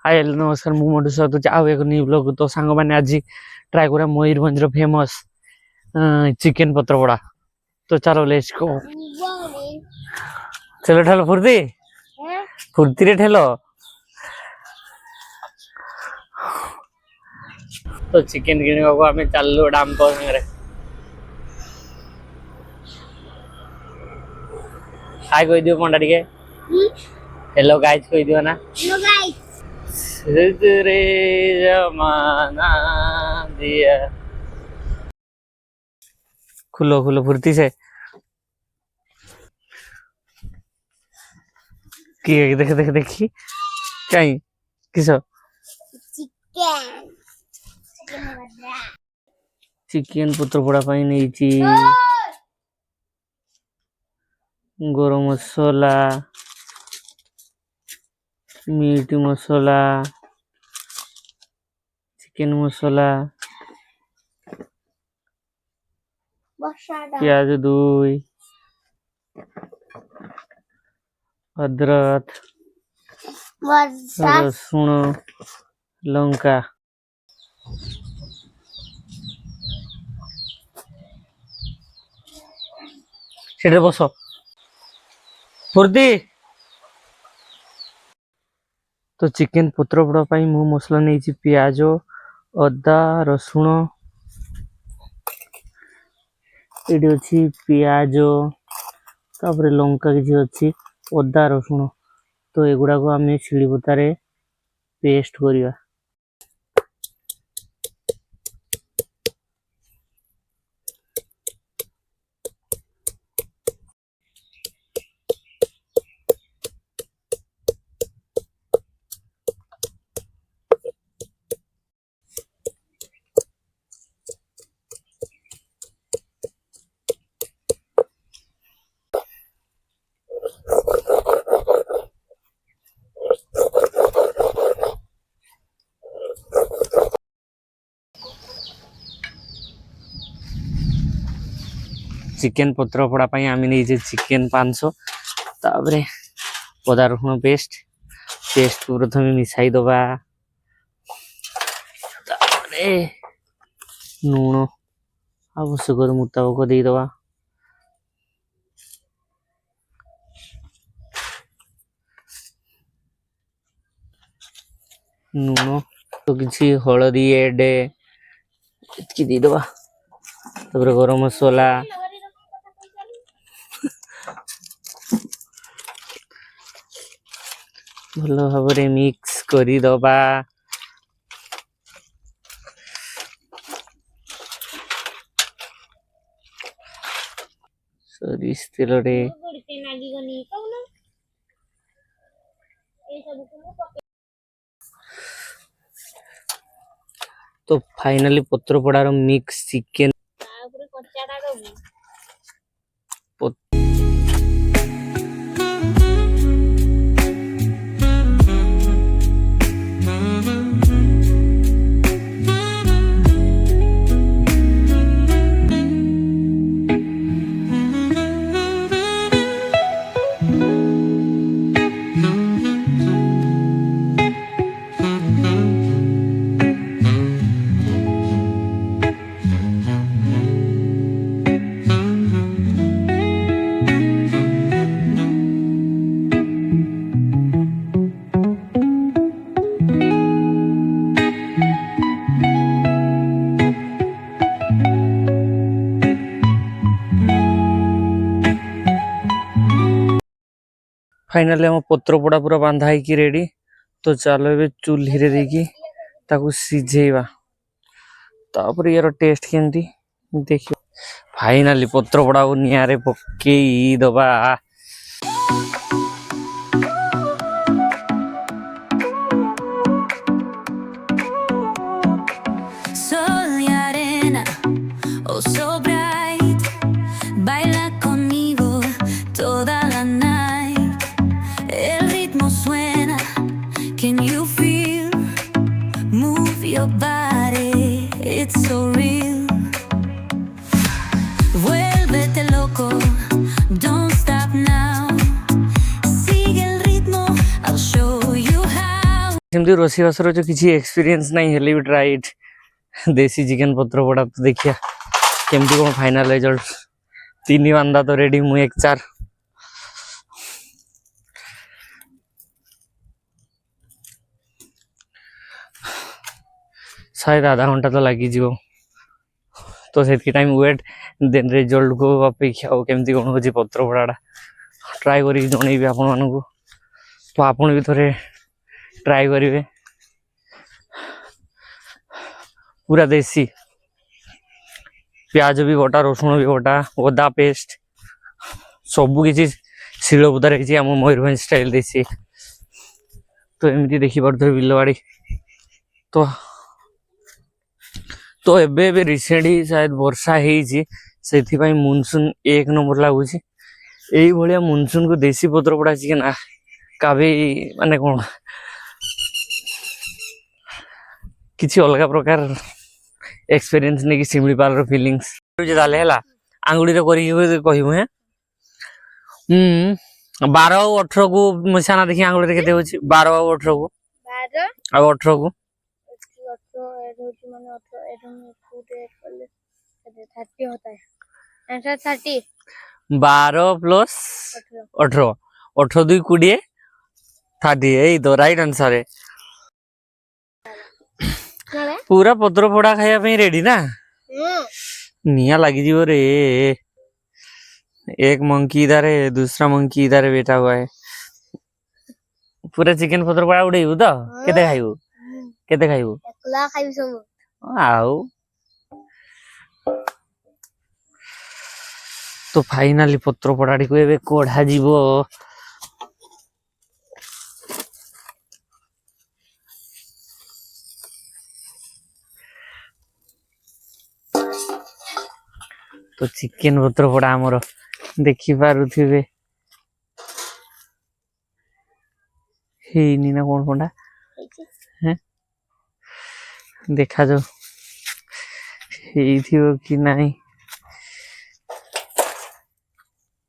Hi hello नमस्कार मु मोटू स्वागत आउ एक न्यू ब्लॉग तो सांग मैंने आज ट्राई करा मयूरभंज फेमस चिकन पत्रपड़ा। तो चलो लेट्स गो। चलो ठेलो फुर्ती फुर्ती रे ठेलो। तो चिकन किणवा को आम चलू डाम को संगे हाय कह दियो पंडा टिके हेलो गाइस कह दियो ना। हेलो गाइस रे जमाना दिया खुलो खुलो फुर्ती से कि देख देख देखी कहीं किस चिकन पत्रपड़ा नहीं गरम मसला मीट मसला चिकन मसला प्याज दुई अदरक रसुण लंका सेठे बस फुर्ती। तो चिकन पत्रपड़ा मु मसला नहीं प्याज अदा रसुण ये अच्छी प्याज तापर लंका किसी अच्छी अदा रसुण तो एगुड़ा को आम शिलीपतारे पेस्ट करवा। चिकन पत्रपड़ा आम नहीं चिकन 500 तापरे अदा रसुण पेस्ट पेस्ट को प्रथम मिसाई दबा लुण आवश्यक मुताबक देदबा लुण तो किसी हलदी एड देदबा तापर गरम मसला भल भाव मिक्स करदबा सरिष तेल तो फाइनली पत्रपड़ार मिक्स चिकन फाइनली हम पत्रपड़ा पूरा बांधा है रेडी। तो चलो ए चूल्ही रे देकी ताकू सिझेवा तापर यार टेस्ट केमती देखियो। फाइनली पत्रपड़ा को निआरे पकई दबा your body, it's so real. Vuélvete loco, don't stop now. Sigue el ritmo, I'll show you how. एमती रोषे बासर जो किसी एक्सपीरियंस नहीं हेले भी ट्राई इट देसी चिकन पत्र पोड़ा तो देखिया केमती कौन फाइनल रिजल्ट 3 बांधा तो रेडी मु 1-4 शायद आधा घंटा तो लगी जीवो तो से टाइम वेट देन रिजल्ट को अपेक्षा हो केमती कौन हो पत्र पोड़ा ट्राई करी जनइबी आपण मानू तो आपण भी थोड़े ट्राई करेंगे पूरा देसी प्याज भी बटा रसुण भी बटा अदा पेस्ट सबू किसी शिलबुदार आम मयूरभंज स्टाइल देसी तो एमती देखी पारे बिलवाड़ी तो तो एबे एबे रिसेंट ही शायद वर्षा है मुनसून 1 नंबर लगुच यही भाया मुनसून को देसी पत्र पड़ा चिकेन काबे माने कौन किसी अलग प्रकार एक्सपीरियंस नहीं कि सिमली पार फीलिंग्स जाले हला आंगुड़ी रे करी कहबो हे 12 और 18 को मसाना देखि आंगुड़ी रे केते होची 12 और 18 को 12 और 18 को 18 ऐड होची माने 18 ऐड में फूड ऐड कर ले 30 होता है आंसर 30 12 प्लस 18 18 2 20 30 यही तो राइट आंसर है पूरा पत्र पोड़ा खाया पे रेडी ना निया लगी जीवो रे एक मंकी इधर है दूसरा मंकी इधर बैठा हुआ है पूरा चिकन पत्र पोड़ा उड़ेबू तो केते खाइबू एकला खाइबू सब आउ तो फाइनली पत्र पोड़ाटी को एबे कोढ़ा जीवो तो चिकेन पत्र पोड़ा आमर देखी पारुथिबे हेनी ना कौन कोनटा हैं देखा जो हेइथिबो कि नाही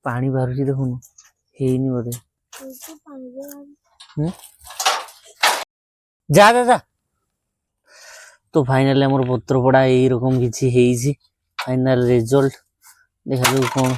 पानी बारुची देखुनु हेनी बोधे जा जा जा तो फाइनली आमर पत्र पोड़ा एई रकम किछि हेइछि फाइनल रिजल्ट देखा जाऊ कौन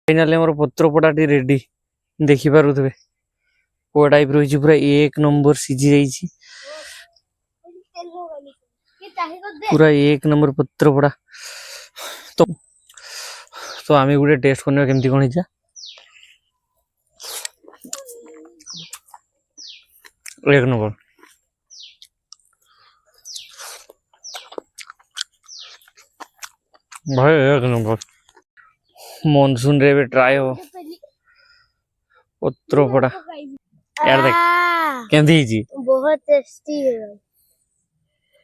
फाइनली मोर पत्र पोड़ाटी रेडी देखी पारुथबे को टाइप रही पूरा 1 नंबर सीझी जाइछि पूरा 1 नंबर पत्र पोड़ा तो आमे गुडे टेस्ट करने केमती कोन हिजा 1 नंबर भाई 1 नंबर मानसून रे भी ट्राई हो पत्र पोड़ा यार देख केमती जी बहुत टेस्टी है भाई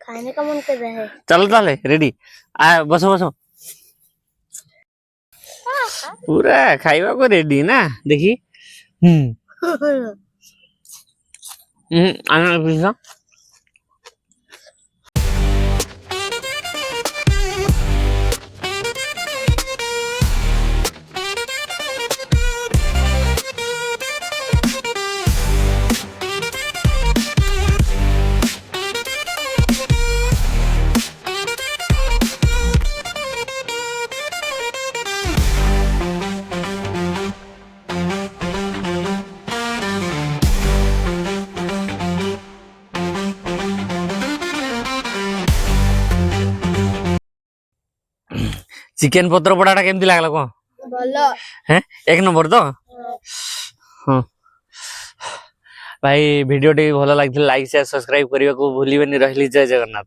खाने का मन कर रहा है चलो चले रेडी आ बसो बसो पूरा खाइबा को रेडी ना देखी आना पीसा चिकेन पत्र पोड़ाटा केमती लागला कह ଭଲ हैं एक नंबर तो हाँ भाई वीडियो टी भल लगी लाइक शेयर सब्सक्राइब करने को भूलिबेनी रहिली जय जगन्नाथ।